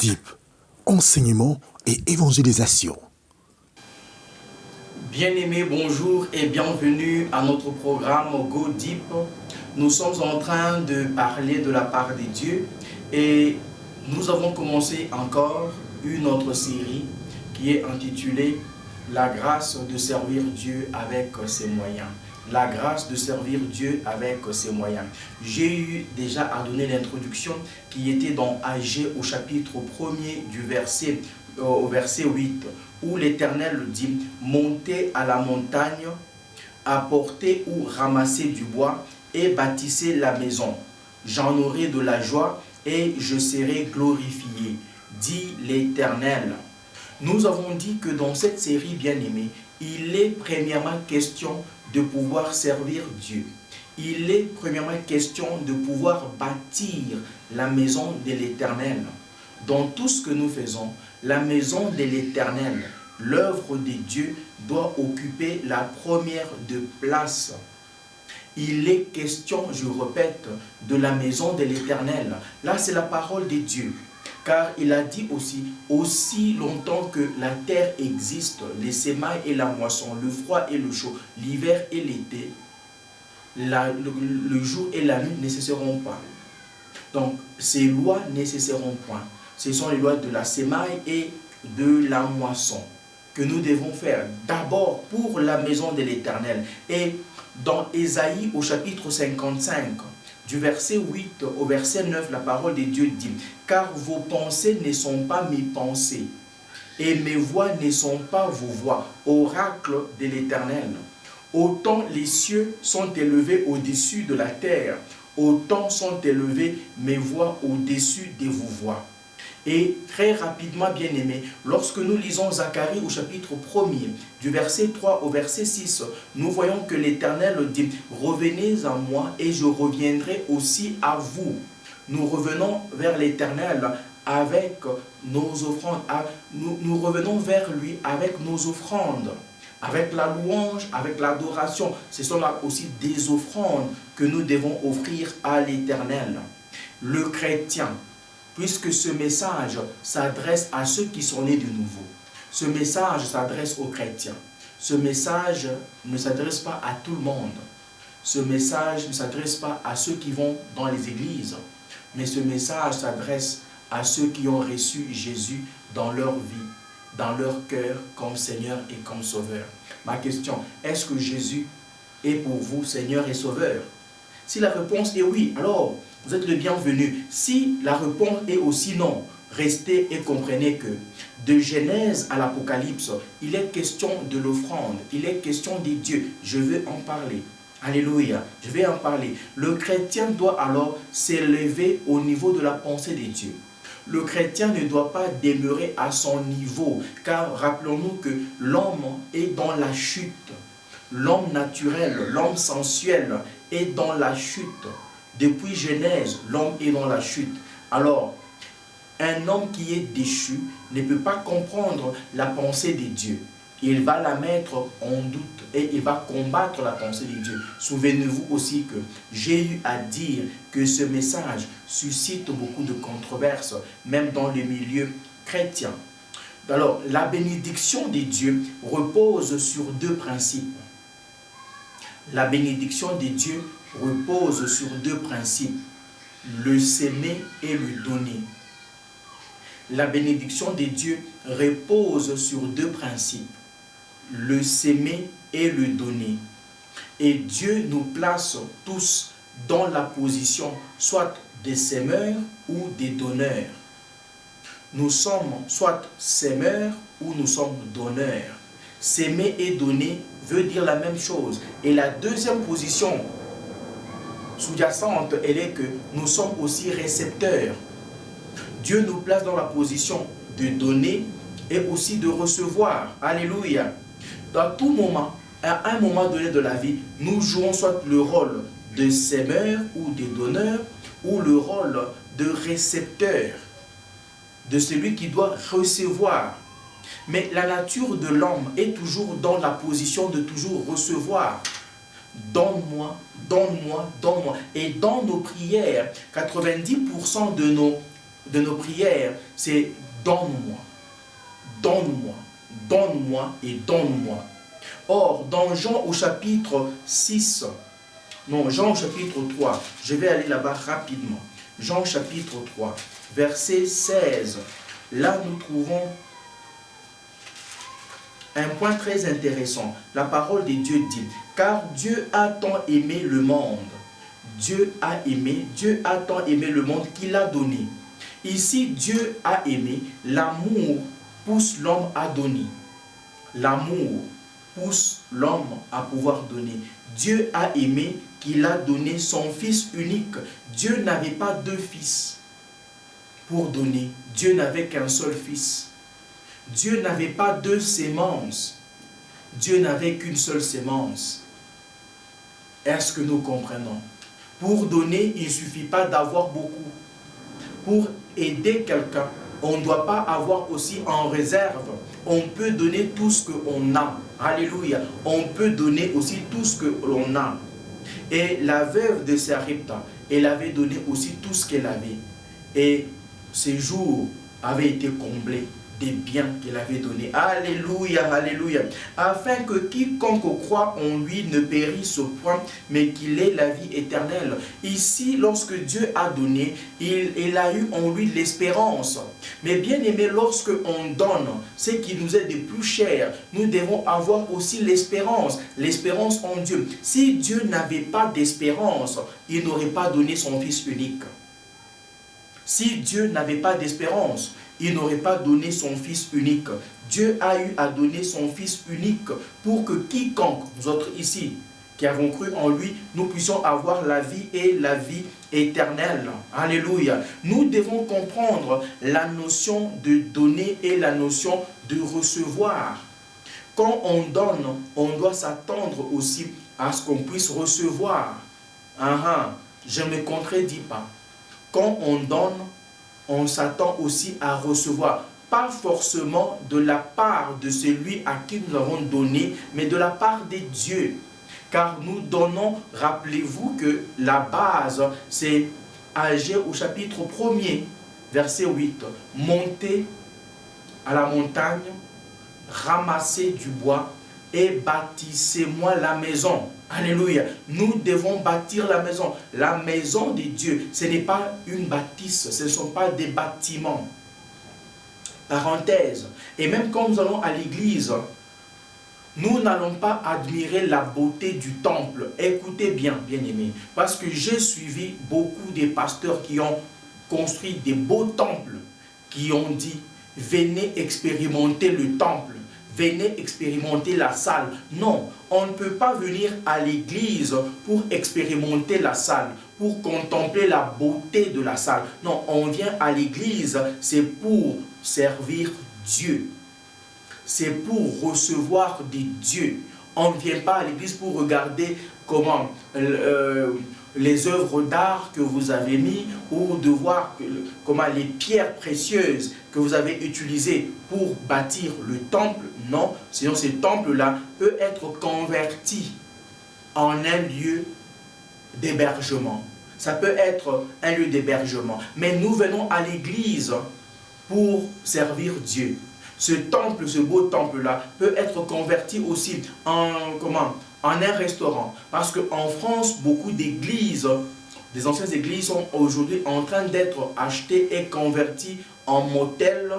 Deep, enseignement et évangélisation. Bien-aimés, bonjour et bienvenue à notre programme Go Deep. Nous sommes en train de parler de la part de Dieu et nous avons commencé encore une autre série qui est intitulée « La grâce de servir Dieu avec ses moyens ». La grâce de servir Dieu avec ses moyens. J'ai eu déjà à donner l'introduction qui était dans Agé au chapitre 1er au verset 8, où l'Éternel dit « Montez à la montagne, apportez ou ramassez du bois et bâtissez la maison. J'en aurai de la joie et je serai glorifié, dit l'Éternel. » Nous avons dit que dans cette série bien-aimée, il est premièrement question de pouvoir servir Dieu. Il est premièrement question de pouvoir bâtir la maison de l'Éternel. Dans tout ce que nous faisons, la maison de l'Éternel, l'œuvre de Dieu, doit occuper la première de place. Il est question, je répète, de la maison de l'Éternel. Là, c'est la parole de Dieu. Car il a dit aussi longtemps que la terre existe, les semailles et la moisson, le froid et le chaud, l'hiver et l'été, le jour et la nuit ne cesseront pas. Donc, ces lois ne cesseront point. Ce sont les lois de la semaille et de la moisson que nous devons faire d'abord pour la maison de l'Éternel. Et dans Ésaïe au chapitre 55, du verset 8 au verset 9, la parole de Dieu dit « Car vos pensées ne sont pas mes pensées, et mes voix ne sont pas vos voix, oracle de l'Éternel. Autant les cieux sont élevés au-dessus de la terre, autant sont élevées mes voix au-dessus de vos voix. » Et très rapidement, bien-aimés, lorsque nous lisons Zacharie au chapitre 1er, du verset 3 au verset 6, nous voyons que l'Éternel dit « Revenez à moi et je reviendrai aussi à vous. » Nous revenons vers l'Éternel avec nos offrandes. Nous revenons vers lui avec nos offrandes, avec la louange, avec l'adoration. Ce sont là aussi des offrandes que nous devons offrir à l'Éternel. Le chrétien, puisque ce message s'adresse à ceux qui sont nés de nouveau. Ce message s'adresse aux chrétiens. Ce message ne s'adresse pas à tout le monde. Ce message ne s'adresse pas à ceux qui vont dans les églises. Mais ce message s'adresse à ceux qui ont reçu Jésus dans leur vie, dans leur cœur comme Seigneur et comme Sauveur. Ma question, est-ce que Jésus est pour vous Seigneur et Sauveur? Si la réponse est oui, alors vous êtes le bienvenu. Si la réponse est aussi non, restez et comprenez que de Genèse à l'Apocalypse, il est question de l'offrande, il est question des dieux. Je vais en parler. Alléluia, je vais en parler. Le chrétien doit alors s'élever au niveau de la pensée des dieux. Le chrétien ne doit pas demeurer à son niveau, car rappelons-nous que l'homme est dans la chute. L'homme naturel, l'homme sensuel est dans la chute. Depuis Genèse, l'homme est dans la chute. Alors, un homme qui est déchu ne peut pas comprendre la pensée de Dieu. Il va la mettre en doute et il va combattre la pensée de Dieu. Souvenez-vous aussi que j'ai eu à dire que ce message suscite beaucoup de controverses, même dans le milieu chrétien. Alors, la bénédiction de Dieu repose sur deux principes. La bénédiction de Dieu repose sur deux principes, le s'aimer et le donner. La bénédiction de Dieu repose sur deux principes, le s'aimer et le donner. Et Dieu nous place tous dans la position soit des s'aimeurs ou des donneurs. Nous sommes soit s'aimeurs ou nous sommes donneurs. S'aimer et donner veut dire la même chose. Et la deuxième position sous-jacente, elle est que nous sommes aussi récepteurs. Dieu nous place dans la position de donner et aussi de recevoir. Alléluia. Dans tout moment, à un moment donné de la vie, nous jouons soit le rôle de s'aimeur ou de donneur, ou le rôle de récepteur, de celui qui doit recevoir. Mais la nature de l'homme est toujours dans la position de toujours recevoir. Donne-moi, donne-moi, donne-moi. Et dans nos prières, 90% de nos de nos prières, c'est donne-moi, donne-moi, donne-moi et donne-moi. Or, dans Jean au chapitre 6, non, Jean au chapitre 3, je vais aller là-bas rapidement. Jean chapitre 3, verset 16. Là, nous trouvons un point très intéressant. La parole de Dieu dit, car Dieu a tant aimé le monde. Dieu a tant aimé le monde qu'il a donné. Ici, Dieu a aimé, l'amour pousse l'homme à donner. L'amour pousse l'homme à pouvoir donner. Dieu a aimé qu'il a donné son Fils unique. Dieu n'avait pas deux fils pour donner. Dieu n'avait qu'un seul Fils. Dieu n'avait pas deux sémences. Dieu n'avait qu'une seule sémence. Est-ce que nous comprenons? Pour donner, il ne suffit pas d'avoir beaucoup. Pour aider quelqu'un, on ne doit pas avoir aussi en réserve. On peut donner tout ce qu'on a. Alléluia. On peut donner aussi tout ce que l'on a. Et la veuve de Sarepta, elle avait donné aussi tout ce qu'elle avait. Et ses jours avaient été comblés des biens qu'il avait donnés. Alléluia, alléluia. Afin que quiconque croit en lui ne périsse point, mais qu'il ait la vie éternelle. Ici, lorsque Dieu a donné, il a eu en lui l'espérance. Mais bien aimé, lorsque on donne ce qui nous est de plus cher, nous devons avoir aussi l'espérance en Dieu. Si Dieu n'avait pas d'espérance, il n'aurait pas donné son Fils unique. Si Dieu n'avait pas d'espérance, il n'aurait pas donné son Fils unique. Dieu a eu à donner son Fils unique pour que quiconque, nous autres ici, qui avons cru en lui, nous puissions avoir la vie et la vie éternelle. Alléluia. Nous devons comprendre la notion de donner et la notion de recevoir. Quand on donne, on doit s'attendre aussi à ce qu'on puisse recevoir. Je ne me contredis pas. Quand on donne, on s'attend aussi à recevoir. Pas forcément de la part de celui à qui nous avons donné, mais de la part de Dieu. Car nous donnons, rappelez-vous que la base, c'est Agé au chapitre 1er, verset 8. Montez à la montagne, ramassez du bois et bâtissez-moi la maison. Alléluia. Nous devons bâtir la maison. La maison de Dieu, ce n'est pas une bâtisse, ce ne sont pas des bâtiments. Parenthèse. Et même quand nous allons à l'église, nous n'allons pas admirer la beauté du temple. Écoutez bien, bien-aimés, parce que j'ai suivi beaucoup de pasteurs qui ont construit des beaux temples, qui ont dit, venez expérimenter le temple. Venez expérimenter la salle. Non, on ne peut pas venir à l'église pour expérimenter la salle, pour contempler la beauté de la salle. Non, on vient à l'église, c'est pour servir Dieu. C'est pour recevoir des dieux. On ne vient pas à l'église pour regarder comment les œuvres d'art que vous avez mis ou de voir comment les pierres précieuses que vous avez utilisées pour bâtir le temple. Non, sinon ce temple-là peut être converti en un lieu d'hébergement. Ça peut être un lieu d'hébergement. Mais nous venons à l'église pour servir Dieu. Ce temple, ce beau temple-là, peut être converti aussi en un restaurant. Parce qu'en France, beaucoup d'églises, des anciennes églises sont aujourd'hui en train d'être achetées et converties en motel,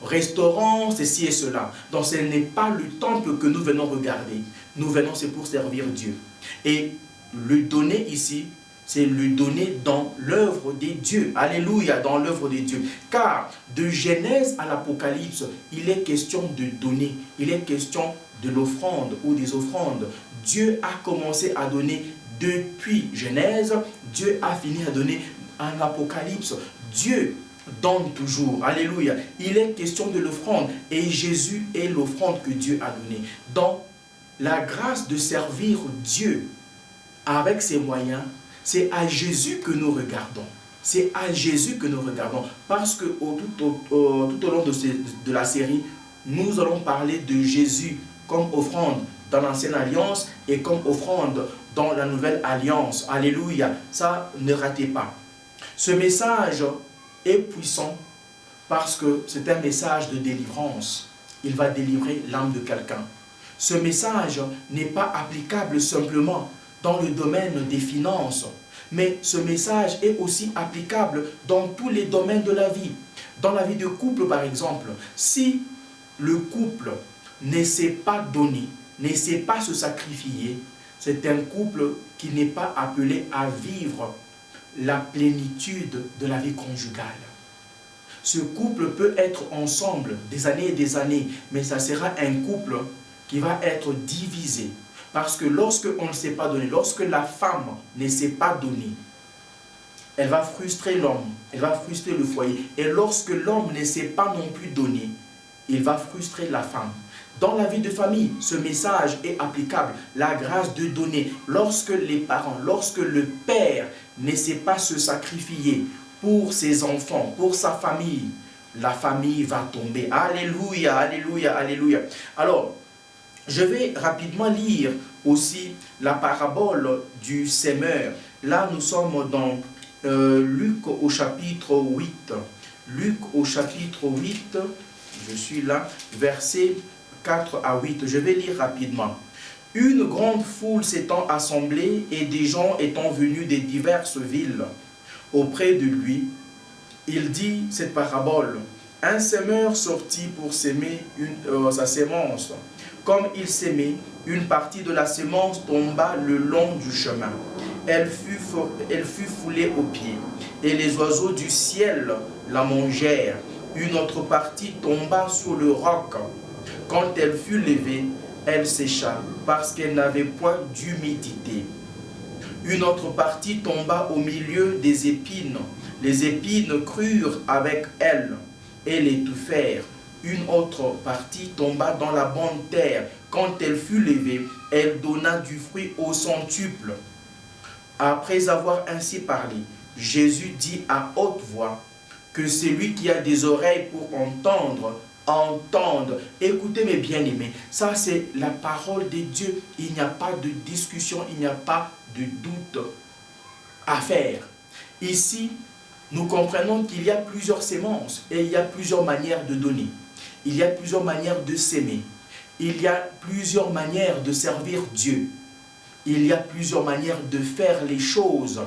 restaurant, ceci et cela. Donc ce n'est pas le temple que nous venons regarder. Nous venons, c'est pour servir Dieu. Et le donner ici, c'est le donner dans l'œuvre des dieux. Alléluia, dans l'œuvre des dieux. Car de Genèse à l'Apocalypse, il est question de donner. Il est question de l'offrande ou des offrandes. Dieu a commencé à donner depuis Genèse. Dieu a fini à donner en Apocalypse. Dieu donne toujours. Alléluia. Il est question de l'offrande. Et Jésus est l'offrande que Dieu a donnée. Dans la grâce de servir Dieu avec ses moyens, c'est à Jésus que nous regardons. C'est à Jésus que nous regardons. Parce que tout au long de la série, nous allons parler de Jésus comme offrande dans l'Ancienne Alliance et comme offrande dans la nouvelle alliance. Alléluia. Ça, ne ratez pas. Ce message est puissant parce que c'est un message de délivrance. Il va délivrer l'âme de quelqu'un. Ce message n'est pas applicable simplement dans le domaine des finances, mais ce message est aussi applicable dans tous les domaines de la vie. Dans la vie de couple, par exemple, si le couple ne sait pas donner, ne sait pas se sacrifier, c'est un couple qui n'est pas appelé à vivre la plénitude de la vie conjugale. Ce couple peut être ensemble des années et des années, mais ça sera un couple qui va être divisé. Parce que lorsque on ne sait pas donner, lorsque la femme ne sait pas donner, elle va frustrer l'homme, elle va frustrer le foyer. Et lorsque l'homme ne sait pas non plus donner, il va frustrer la femme. Dans la vie de famille, ce message est applicable. La grâce de donner. Lorsque les parents, lorsque le père ne sait pas se sacrifier pour ses enfants, pour sa famille, la famille va tomber. Alléluia, alléluia, alléluia. Alors, je vais rapidement lire aussi la parabole du semeur. Là, nous sommes dans Luc au chapitre 8. Luc au chapitre 8, je suis là, verset 4 à 8. Je vais lire rapidement. Une grande foule s'étant assemblée et des gens étant venus des diverses villes auprès de lui, il dit cette parabole. Un semeur sortit pour s'aimer sa sémence. Comme il s'aimait, une partie de la sémence tomba le long du chemin. Elle fut foulée aux pieds, et les oiseaux du ciel la mangèrent. Une autre partie tomba sur le roc. Quand elle fut levée, elle sécha, parce qu'elle n'avait point d'humidité. Une autre partie tomba au milieu des épines. Les épines crurent avec elle et l'étouffèrent. Une autre partie tomba dans la bonne terre. Quand elle fut levée, elle donna du fruit au centuple. Après avoir ainsi parlé, Jésus dit à haute voix que celui qui a des oreilles pour entendre, entende. Écoutez mes bien-aimés, ça c'est la parole de Dieu. Il n'y a pas de discussion, il n'y a pas de doute à faire. Ici, nous comprenons qu'il y a plusieurs semences et il y a plusieurs manières de donner. Il y a plusieurs manières de s'aimer. Il y a plusieurs manières de servir Dieu. Il y a plusieurs manières de faire les choses.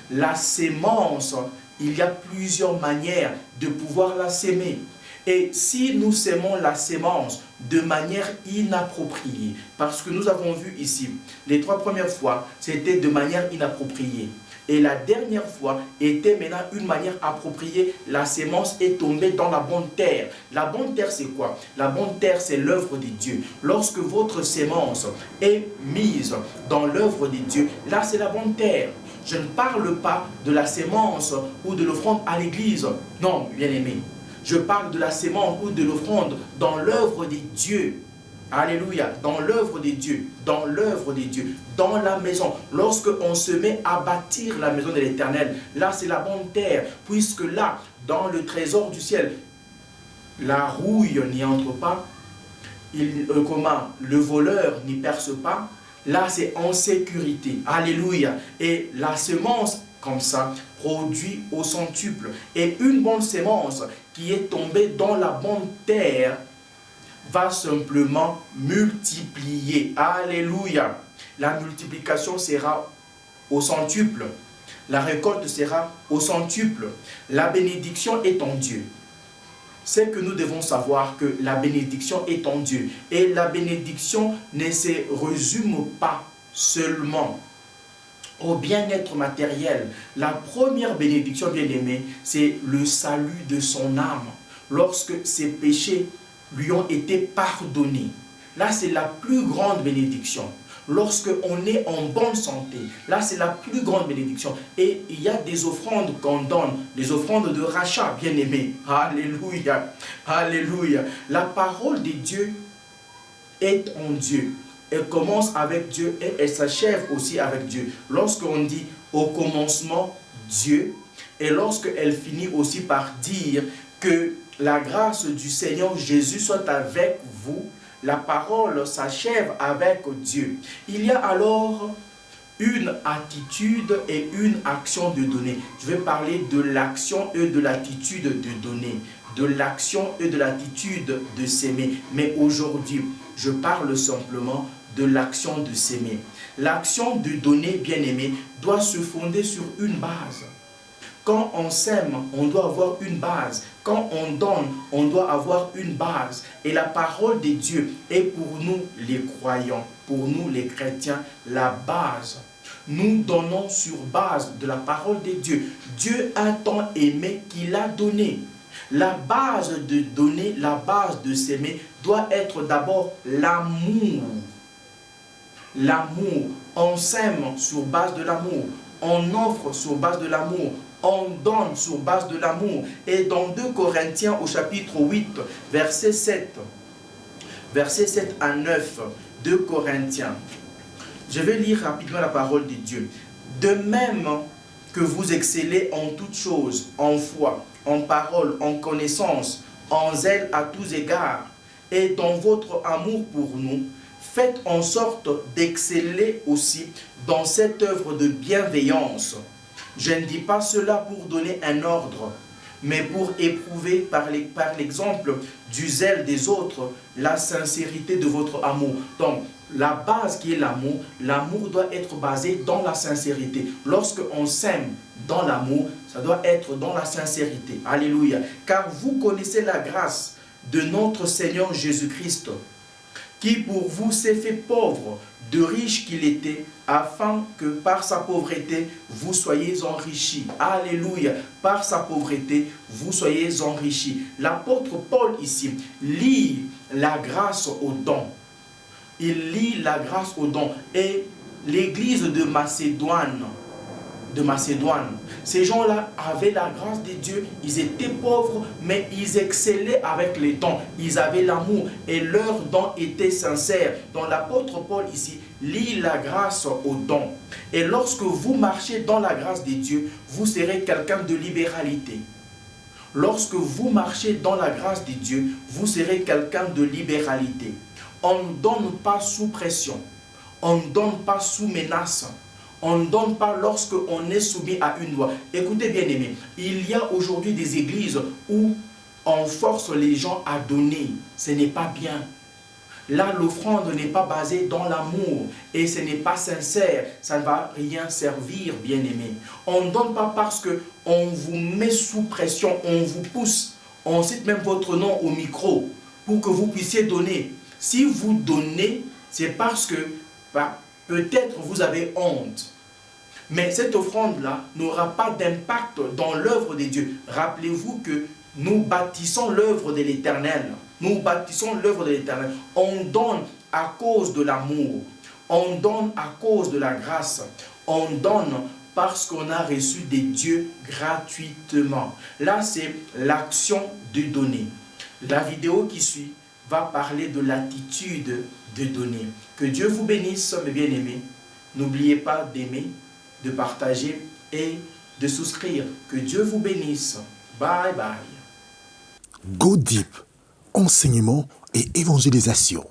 La sémence, il y a plusieurs manières de pouvoir la s'aimer. Et si nous sémons la sémence de manière inappropriée, parce que nous avons vu ici, les 3 premières fois, c'était de manière inappropriée. Et la dernière fois était maintenant une manière appropriée. La sémence est tombée dans la bonne terre. La bonne terre, c'est quoi? La bonne terre, c'est l'œuvre de Dieu. Lorsque votre sémence est mise dans l'œuvre de Dieu, là, c'est la bonne terre. Je ne parle pas de la sémence ou de l'offrande à l'église. Non, bien-aimé. Je parle de la sémence ou de l'offrande dans l'œuvre de Dieu. Alléluia, dans l'œuvre de Dieu, dans l'œuvre de Dieu, dans la maison. Lorsque on se met à bâtir la maison de l'Éternel, là c'est la bonne terre, puisque là, dans le trésor du ciel, la rouille n'y entre pas, le voleur n'y perce pas, là c'est en sécurité. Alléluia. Et la semence, comme ça, produit au centuple. Et une bonne sémence qui est tombée dans la bonne terre, va simplement multiplier. Alléluia. La multiplication sera au centuple. La récolte sera au centuple. La bénédiction est en Dieu. C'est que nous devons savoir que la bénédiction est en Dieu. Et la bénédiction ne se résume pas seulement au bien-être matériel. La première bénédiction, bien-aimée, c'est le salut de son âme. Lorsque ses péchés lui ont été pardonnés. Là, c'est la plus grande bénédiction. Lorsque on est en bonne santé, là, c'est la plus grande bénédiction. Et il y a des offrandes qu'on donne, des offrandes de rachat, bien-aimés. Alléluia, alléluia. La parole de Dieu est en Dieu. Elle commence avec Dieu et elle s'achève aussi avec Dieu. Lorsqu'on dit au commencement Dieu, et lorsqu'elle finit aussi par dire que la grâce du Seigneur Jésus soit avec vous, la parole s'achève avec Dieu. Il y a alors une attitude et une action de donner. Je vais parler de l'action et de l'attitude de donner, de l'action et de l'attitude de s'aimer. Mais aujourd'hui, je parle simplement de l'action de s'aimer. L'action de donner, bien-aimé, doit se fonder sur une base. Quand on s'aime, on doit avoir une base. Quand on donne, on doit avoir une base. Et la parole de Dieu est pour nous les croyants, pour nous les chrétiens, la base. Nous donnons sur base de la parole de Dieu. Dieu a tant aimé qu'il a donné. La base de donner, la base de s'aimer doit être d'abord l'amour. L'amour. On s'aime sur base de l'amour. On offre sur base de l'amour. On donne sur base de l'amour. Et dans 2 Corinthiens au chapitre 8, verset 7 à 9, 2 Corinthiens. Je vais lire rapidement la parole de Dieu. De même que vous excellez en toutes choses, en foi, en parole, en connaissance, en zèle à tous égards, et dans votre amour pour nous, faites en sorte d'exceller aussi dans cette œuvre de bienveillance. Je ne dis pas cela pour donner un ordre, mais pour éprouver par l'exemple du zèle des autres la sincérité de votre amour. Donc, la base qui est l'amour, l'amour doit être basé dans la sincérité. Lorsque on s'aime dans l'amour, ça doit être dans la sincérité. Alléluia. Car vous connaissez la grâce de notre Seigneur Jésus-Christ, qui pour vous s'est fait pauvre, de riche qu'il était, afin que par sa pauvreté, vous soyez enrichis. Alléluia. Par sa pauvreté, vous soyez enrichis. L'apôtre Paul ici lie la grâce au don. Il lie la grâce au don. Et l'église de Macédoine, ces gens-là avaient la grâce de Dieu, ils étaient pauvres, mais ils excellaient avec les dons, ils avaient l'amour et leurs dons étaient sincères. Donc l'apôtre Paul ici lie la grâce au don. Et lorsque vous marchez dans la grâce de Dieu, vous serez quelqu'un de libéralité. Lorsque vous marchez dans la grâce de Dieu, vous serez quelqu'un de libéralité. On ne donne pas sous pression, on ne donne pas sous menace. On ne donne pas lorsqu'on est soumis à une loi. Écoutez bien aimés, il y a aujourd'hui des églises où on force les gens à donner. Ce n'est pas bien. Là, l'offrande n'est pas basée dans l'amour et ce n'est pas sincère. Ça ne va rien servir, bien aimé. On ne donne pas parce qu'on vous met sous pression, on vous pousse. On cite même votre nom au micro pour que vous puissiez donner. Si vous donnez, c'est parce que peut-être vous avez honte. Mais cette offrande-là n'aura pas d'impact dans l'œuvre de Dieu. Rappelez-vous que nous bâtissons l'œuvre de l'Éternel. Nous bâtissons l'œuvre de l'Éternel. On donne à cause de l'amour. On donne à cause de la grâce. On donne parce qu'on a reçu des dieux gratuitement. Là, c'est l'action de donner. La vidéo qui suit va parler de l'attitude de donner. Que Dieu vous bénisse, mes bien-aimés. N'oubliez pas d'aimer, de partager et de souscrire. Que Dieu vous bénisse. Bye bye. Go Deep, enseignement et évangélisation.